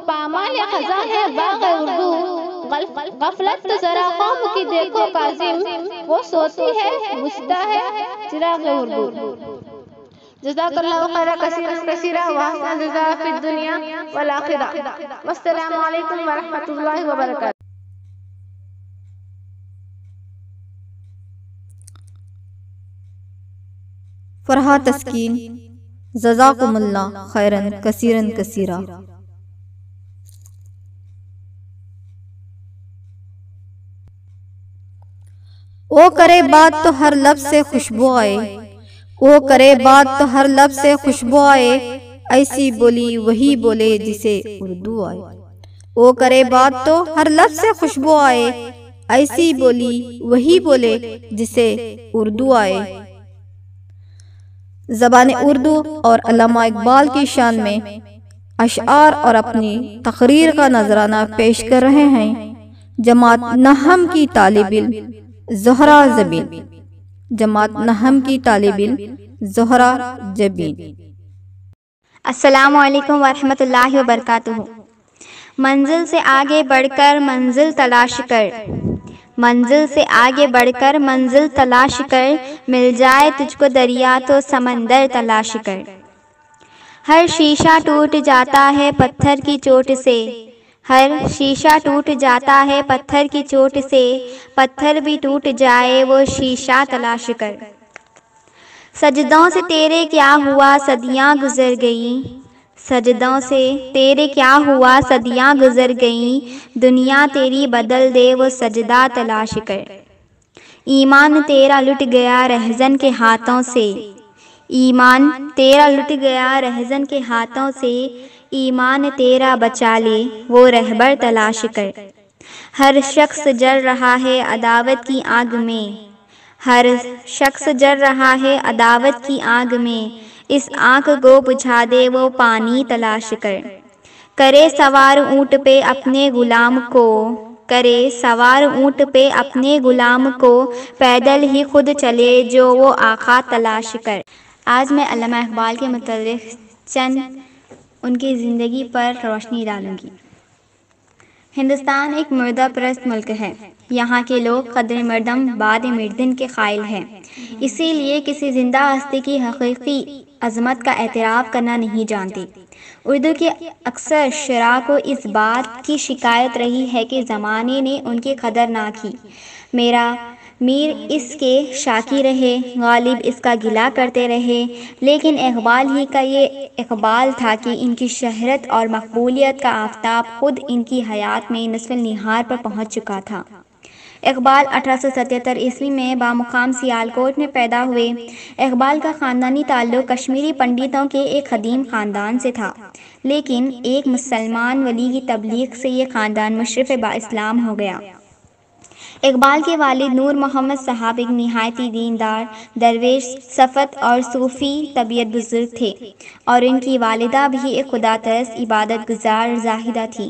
پامال خزاں ہے باغ اردو، غفلت تو ذرا قوم کی دیکھو کاظم، وہ سوتی ہے بجھتا ہے چراغ اردو۔ جزاک اللہ خیر کثیرا کثیرا واحسن جزاء فی الدنیا والآخرہ۔ والسلام علیکم ورحمۃ اللہ وبرکاتہ۔ فرحہ تسکین، جزاکم اللہ خیرن کثیرن کثیرا۔ وہ کرے بات تو ہر لفظ سے خوشبو آئے، وہ کرے بات تو ہر لفظ سے خوشبو آئے، ایسی بولی وہی بولے جسے اردو آئے۔ وہ کرے بات تو ہر لفظ سے خوشبو آئے، ایسی بولی وہی بولے جسے اردو آئے۔ زبان اردو اور علامہ اقبال کی شان میں اشعار اور اپنی تقریر کا نذرانہ پیش کر رہے ہیں جماعت نہم کی طالب علم زہرا زبین، جماعت نہم کی طالب علم زہرا جبین۔ السلام علیکم ورحمۃ اللہ وبرکاتہ۔ منزل سے آگے بڑھ کر منزل تلاش کر، منزل سے آگے بڑھ کر منزل تلاش کر، مل جائے تجھ کو دریا تو سمندر تلاش کر۔ ہر شیشہ ٹوٹ جاتا ہے پتھر کی چوٹ سے، ہر شیشہ ٹوٹ جاتا ہے پتھر کی چوٹ سے، پتھر بھی ٹوٹ جائے وہ شیشہ تلاش کر۔ سجدوں سے تیرے کیا ہوا صدیاں گزر گئیں، سجدوں سے تیرے کیا ہوا صدیاں گزر گئیں، دنیا تیری بدل دے وہ سجدہ تلاش کر۔ ایمان تیرا لٹ گیا رہزن کے ہاتھوں سے، ایمان تیرا لٹ گیا رہزن کے ہاتھوں سے، ایمان تیرا بچا لے وہ رہبر تلاش کر۔ ہر شخص جل رہا ہے عداوت کی آگ میں، ہر شخص جل رہا ہے عداوت کی آگ میں، اس آنکھ کو بجھا دے وہ پانی تلاش کر۔ کرے سوار اونٹ پہ اپنے غلام کو، کرے سوار اونٹ پہ اپنے غلام کو، پیدل ہی خود چلے جو وہ آقا تلاش کر۔ آج میں علامہ اقبال کے متعلق چند ان کی زندگی پر روشنی ڈالوں گی۔ ہندوستان ایک مردہ پرست ملک ہے، یہاں کے لوگ قدر مردم بعد مردن کے قائل ہیں، اسی لیے کسی زندہ ہستی کی حقیقی عظمت کا اعتراف کرنا نہیں جانتے۔ اردو کے اکثر شعراء کو اس بات کی شکایت رہی ہے کہ زمانے نے ان کی قدر نہ کی۔ میرا میر اس کے شاکی رہے، غالب اس کا گلہ کرتے رہے، لیکن اقبال ہی کا یہ اقبال تھا کہ ان کی شہرت اور مقبولیت کا آفتاب خود ان کی حیات میں نصف النہار پر پہنچ چکا تھا۔ اقبال 1877 عیسوی میں بامقام سیالکوٹ میں پیدا ہوئے۔ اقبال کا خاندانی تعلق کشمیری پنڈتوں کے ایک قدیم خاندان سے تھا، لیکن ایک مسلمان ولی کی تبلیغ سے یہ خاندان مشرف با اسلام ہو گیا۔ اقبال کے والد نور محمد صاحب ایک نہایتی دیندار، درویش، صفت اور صوفی طبیعت بزرگ تھے، اور ان کی والدہ بھی ایک خدا پرست، عبادت گزار زاہدہ تھی۔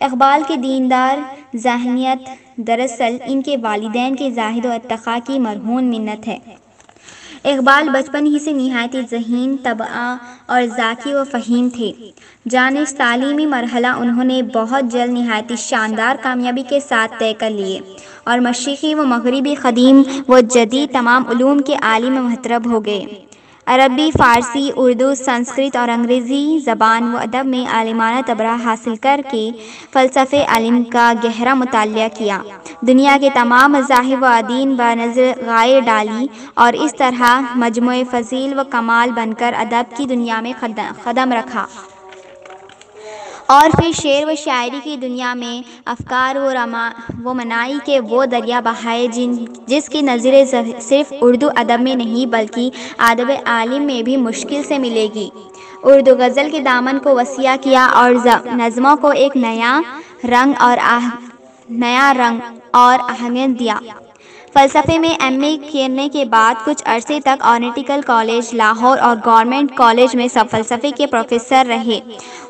اقبال کی دیندار ذہنیت دراصل ان کے والدین کے زاہد و اتقاء کی مرہون منت ہے۔ اقبال بچپن ہی سے نہایت ذہین، طبع اور ذکی و فہیم تھے۔ جانش تعلیمی مرحلہ انہوں نے بہت جلد نہایت شاندار کامیابی کے ساتھ طے کر لیے، اور مشرقی و مغربی، قدیم و جدید تمام علوم کے عالم محترم ہو گئے۔ عربی، فارسی، اردو، سنسکرت اور انگریزی زبان و ادب میں عالمانہ طبرہ حاصل کر کے فلسفہ علم کا گہرا مطالعہ کیا، دنیا کے تمام مذاہب و ادیان بنظر غائر ڈالی، اور اس طرح مجموع فضیل و کمال بن کر ادب کی دنیا میں قدم رکھا، اور پھر شعر و شاعری کی دنیا میں افکار و منائی کے وہ دریا بہائے جس کی نظیر صرف اردو ادب میں نہیں بلکہ ادب عالم میں بھی مشکل سے ملے گی۔ اردو غزل کے دامن کو وسیع کیا اور نظموں کو ایک نیا رنگ اور اہمیت دیا۔ فلسفے میں ایم اے کرنے کے بعد کچھ عرصے تک آرٹیکل کالج لاہور اور گورنمنٹ کالج میں فلسفے کے پروفیسر رہے۔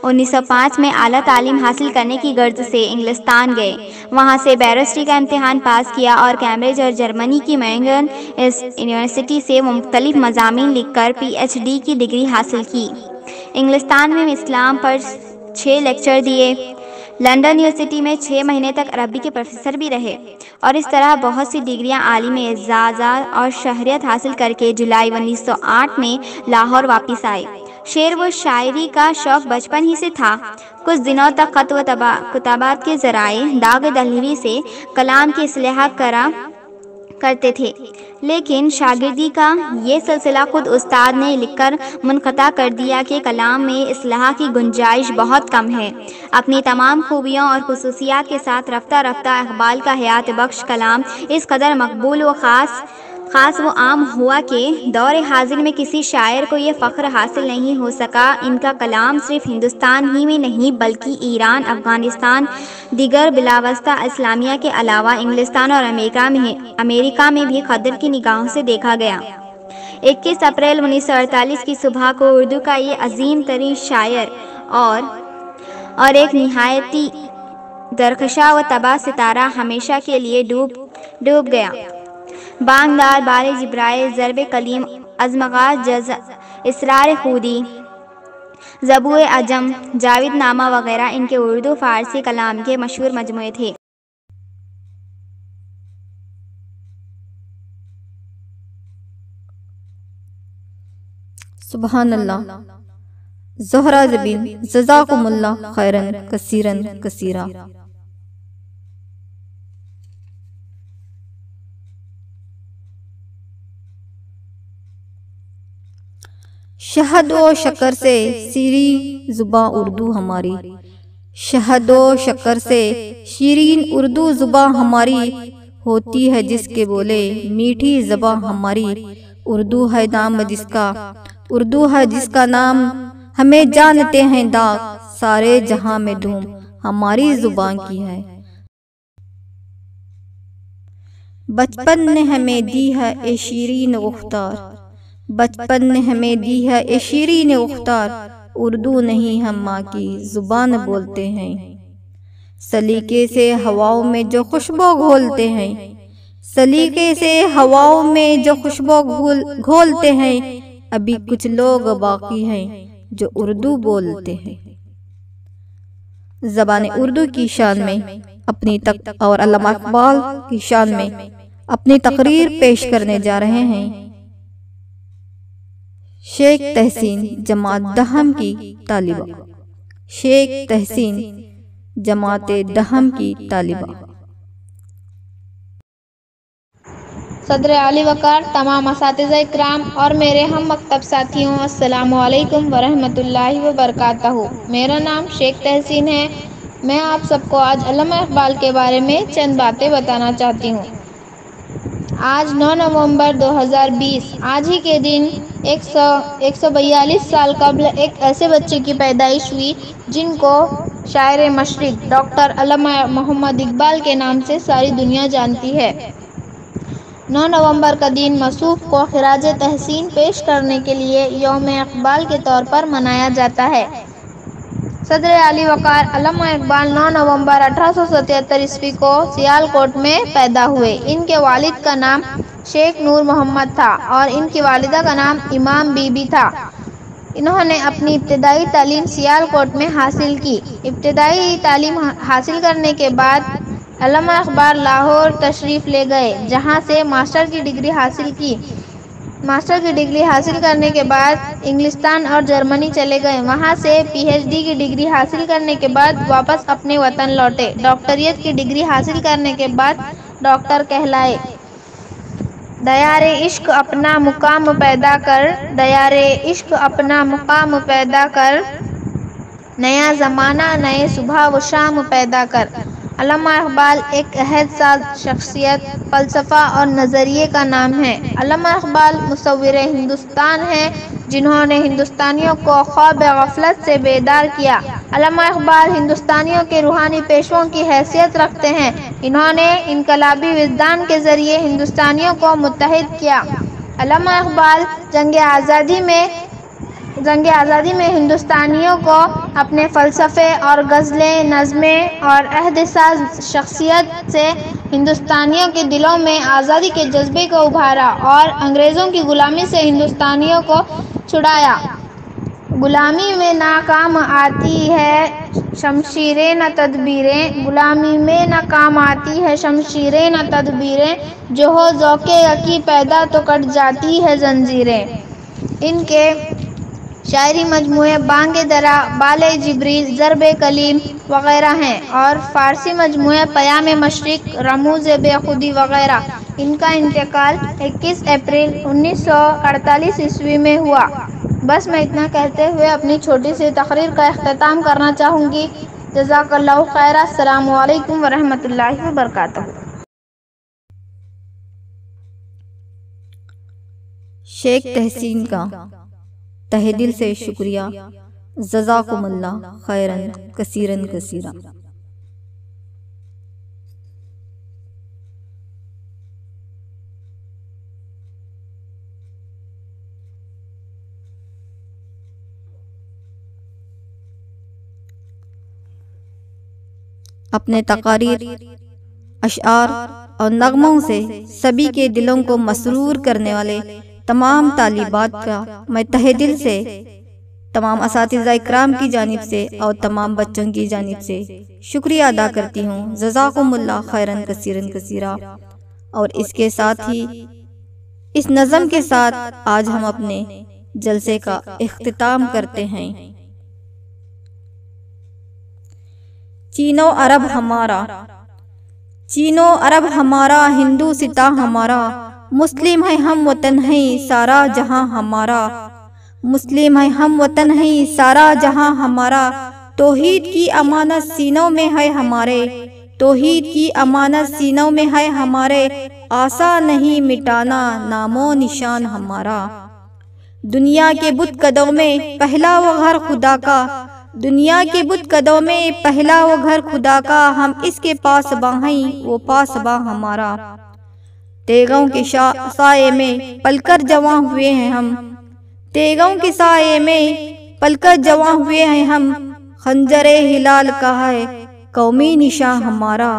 1905 میں اعلیٰ تعلیم حاصل کرنے کی غرض سے انگلستان گئے، وہاں سے بیرسٹری کا امتحان پاس کیا اور کیمبرج اور جرمنی کی مینگن یونیورسٹی سے مختلف مضامین لکھ کر پی ایچ ڈی کی ڈگری حاصل کی۔ انگلستان میں اسلام پر 6 لیکچر دیے، لندن یونیورسٹی میں 6 مہینے تک عربی کے پروفیسر بھی رہے، اور اس طرح بہت سی ڈگریاں عالمی اعزازات اور شہرت حاصل کر کے جولائی 1908 میں لاہور واپس آئے۔ شعر و شاعری کا شوق بچپن ہی سے تھا۔ کچھ دنوں تک خط و کتابات کے ذرائع داغ دہلوی سے کلام کی اصلاح کرتے تھے، لیکن شاگردی کا یہ سلسلہ خود استاد نے لکھ کر منقطع کر دیا کہ کلام میں اصلاح کی گنجائش بہت کم ہے۔ اپنی تمام خوبیوں اور خصوصیات کے ساتھ رفتہ رفتہ اقبال کا حیات بخش کلام اس قدر مقبول و خاص و عام ہوا کہ دور حاضر میں کسی شاعر کو یہ فخر حاصل نہیں ہو سکا۔ ان کا کلام صرف ہندوستان ہی میں نہیں بلکہ ایران، افغانستان، دیگر بلاواسطہ اسلامیہ کے علاوہ انگلستان اور امریکہ میں بھی قدر کی نگاہوں سے دیکھا گیا۔ 21 اپریل 1948 کی صبح کو اردو کا یہ عظیم ترین شاعر اور ایک نہایتی درخشاں و تباہ ستارہ ہمیشہ کے لیے ڈوب گیا۔ بانگ دار، بار جبرائیل، ضرب کلیم، عزمغاز، اسرار خودی، زبور عجم، جاوید نامہ وغیرہ ان کے اردو فارسی کلام کے مشہور مجموعے تھے۔ سبحان اللہ، زہرا زبین، جزاکم اللہ خیرن کثیرن کثیرا۔ شہد و شکر سے شیریں زباں اردو ہماری، شہد و شکر سے شیریں اردو زباں ہماری، ہوتی ہے جس کے بولے میٹھی زباں ہماری۔ اردو ہے نام جس کا نام، ہمیں جانتے ہیں داغ، سارے جہاں میں دھوم ہماری زبان کی ہے۔ بچپن نے ہمیں دی ہے اے شیریں گفتار، بچپن نے ہمیں دی ہے اے شیریں گفتار، اردو نہیں ہم ماں کی زبان بولتے ہیں۔ سلیقے سے ہواؤں میں جو خوشبو گھولتے ہیں، سلیقے سے ہواؤں میں جو خوشبو گھولتے ہیں، ابھی کچھ لوگ باقی ہیں جو اردو بولتے ہیں۔ زبان اردو کی شان میں اپنی اور علامہ اقبال کی شان میں اپنی تقریر پیش کرنے جا رہے ہیں شیخ تحسین جماعت دہم کی طالبہ، شیخ تحسین جماعت دہم کی طالبہ۔ صدر علی وقار، تمام اساتذہ اکرام اور میرے ہم مکتب ساتھیوں، السلام علیکم ورحمۃ اللہ وبرکاتہ۔ میرا نام شیخ تحسین ہے۔ میں آپ سب کو آج علامہ اقبال کے بارے میں چند باتیں بتانا چاہتی ہوں۔ آج 9 نومبر 2020، آج ہی کے دن 142 سال قبل ایک ایسے بچے کی پیدائش ہوئی جن کو شاعر مشرق ڈاکٹر علامہ محمد اقبال کے نام سے ساری دنیا جانتی ہے۔ 9 نومبر کا دن مصوف کو خراج تحسین پیش کرنے کے لیے یوم اقبال کے طور پر منایا جاتا ہے۔ صدر علی وقار علامہ اقبال 9 نومبر 1877 عیسوی کو سیالکوٹ میں پیدا ہوئے۔ ان کے والد کا نام شیخ نور محمد تھا اور ان کی والدہ کا نام امام بی بی تھا۔ انہوں نے اپنی ابتدائی تعلیم سیالکوٹ میں حاصل کی۔ ابتدائی تعلیم حاصل کرنے کے بعد علامہ اقبال لاہور تشریف لے گئے، جہاں سے ماسٹر کی ڈگری حاصل کی۔ ماسٹر کی ڈگری حاصل کرنے کے بعد انگلستان اور جرمنی چلے گئے، وہاں سے پی ایچ ڈی کی ڈگری حاصل کرنے کے بعد واپس اپنے وطن لوٹے۔ ڈاکٹریٹ کی ڈگری حاصل کرنے کے بعد ڈاکٹر کہلائے۔ دیار عشق اپنا مقام پیدا کر، دیار عشق اپنا مقام پیدا کر، نیا زمانہ نئے صبح و شام پیدا کر۔ علامہ اقبال ایک عہد ساز شخصیت، فلسفہ اور نظریے کا نام ہے۔ علامہ اقبال مصور ہندوستان ہیں، جنہوں نے ہندوستانیوں کو خواب غفلت سے بیدار کیا۔ علامہ اقبال ہندوستانیوں کے روحانی پیشوں کی حیثیت رکھتے ہیں۔ انہوں نے انقلابی وجدان کے ذریعے ہندوستانیوں کو متحد کیا۔ علامہ اقبال جنگ آزادی میں ہندوستانیوں کو اپنے فلسفے اور غزلیں، نظمیں اور عہد ساز شخصیت سے ہندوستانیوں کے دلوں میں آزادی کے جذبے کو ابھارا اور انگریزوں کی غلامی سے ہندوستانیوں کو چھڑایا۔ غلامی میں ناکام آتی ہے شمشیریں نہ تدبیریں، غلامی میں ناکام آتی ہے شمشیریں نہ تدبیریں، جو ہو ذوق یقین پیدا تو کٹ جاتی ہے زنجیریں۔ ان کے شاعری مجموعے بانگ درا، بال جبریل، ضرب کلیم وغیرہ ہیں اور فارسی مجموعے پیام مشرق، رموز بے خودی وغیرہ۔ ان کا انتقال 21 اپریل 1948 عیسوی میں ہوا۔ بس میں اتنا کہتے ہوئے اپنی چھوٹی سی تقریر کا اختتام کرنا چاہوں گی۔ جزاک اللہ خیر۔ السلام علیکم ورحمۃ اللہ وبرکاتہ۔ شیخ تحسین کا تہہ دل سے شکریہ، جزاکم اللہ خیرن کثیرن کثیرا۔ اپنے تقاریر، اشعار اور نغموں سے سبھی کے دلوں کو مسرور کرنے والے تمام طالبات کا میں تہہ دل سے تمام اساتذہ اکرام کی جانب سے اور تمام بچوں کی جانب سے شکریہ ادا کرتی ہوں۔ جزاکم اللہ خیرن کثیرن کثیرا۔ اور اس کے ساتھ ہی اس نظم کے ساتھ آج ہم اپنے جلسے کا اختتام کرتے ہیں۔ چینو عرب ہمارا، چینو عرب ہمارا، ہندو ستا ہمارا، مسلم ہے ہم وطن ہے سارا جہاں ہمارا، مسلم ہے ہم وطن ہے سارا جہاں ہمارا، توحید کی امانت سینوں میں ہے ہمارے، توحید کی امانت سینوں میں ہے ہمارے، آسا نہیں مٹانا نام و نشان ہمارا۔ دنیا کے بت قدوں میں پہلا وہ گھر خدا کا، دنیا کے بت قدوں میں پہلا وہ گھر خدا کا، ہم اس کے پاس باں ہیں وہ پاس باں ہمارا۔ تیغوں کے سائے میں پل کر جواں ہوئے ہیں ہم، تیغوں کے سائے میں پل کر جواں ہوئے ہیں ہم، خنجر ہلال کا ہے قومی نشان ہمارا۔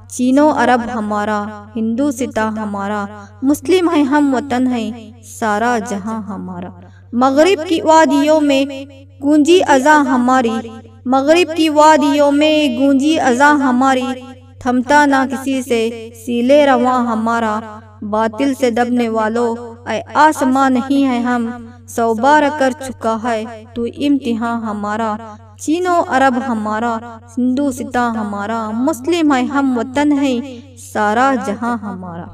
چینو عرب ہمارا، ہندو ستا ہمارا، مسلم ہے ہم وطن ہے سارا جہاں ہمارا۔ مغرب کی وادیوں میں گونجی اذاں ہماری، مغرب کی وادیوں میں گونجی اذاں ہماری، تھمتا نہ کسی سے سیلے رواں ہمارا۔ باطل سے دبنے والوں اے آسمان نہیں ہے ہم، سو بار کر چکا ہے تو امتحان ہمارا۔ چینو عرب ہمارا، ہندو ستا ہمارا، مسلم ہے ہم وطن ہے سارا جہاں ہمارا۔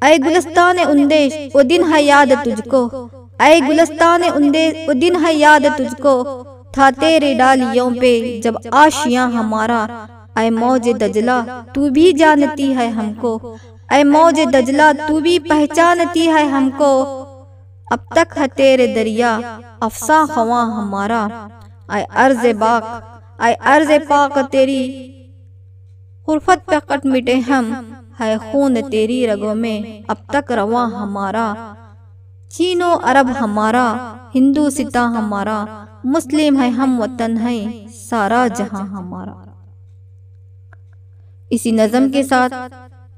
اے گلستان اندیش وہ دن ہے یاد تجھ کو، اے گلستان اندیش وہ دن ہے یاد تجھ کو، تھا تیرے ڈالیوں پہ جب آشیاں ہمارا۔ اے موج دجلہ تو بھی جانتی ہے ہم کو، اے موج دجلہ تو بھی پہچانتی ہے ہم کو، اب تک ہے تیرے دریا افساں خواں ہمارا۔ اے ارض پاک، اے ارض پاک تیری غرفت پہ کٹ مٹے ہم، ہے خون تیری رگوں میں اب تک رواں ہمارا۔ چینو عرب ہمارا، ہندو ستا ہمارا، مسلم ہے ہم وطن ہے سارا جہاں ہمارا۔ اسی نظم کے ساتھ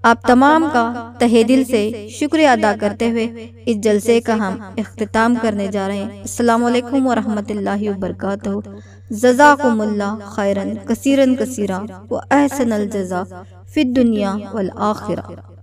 آپ تمام کا تہہ دل سے شکریہ ادا کرتے ہوئے اس جلسے کا ہم اختتام کرنے جا رہے ہیں۔ السلام علیکم ورحمۃ اللہ وبرکاتہ۔ جزاکم اللہ خیرن کثیرن کثیرا و احسن الجزا فی الدنیا والآخرہ۔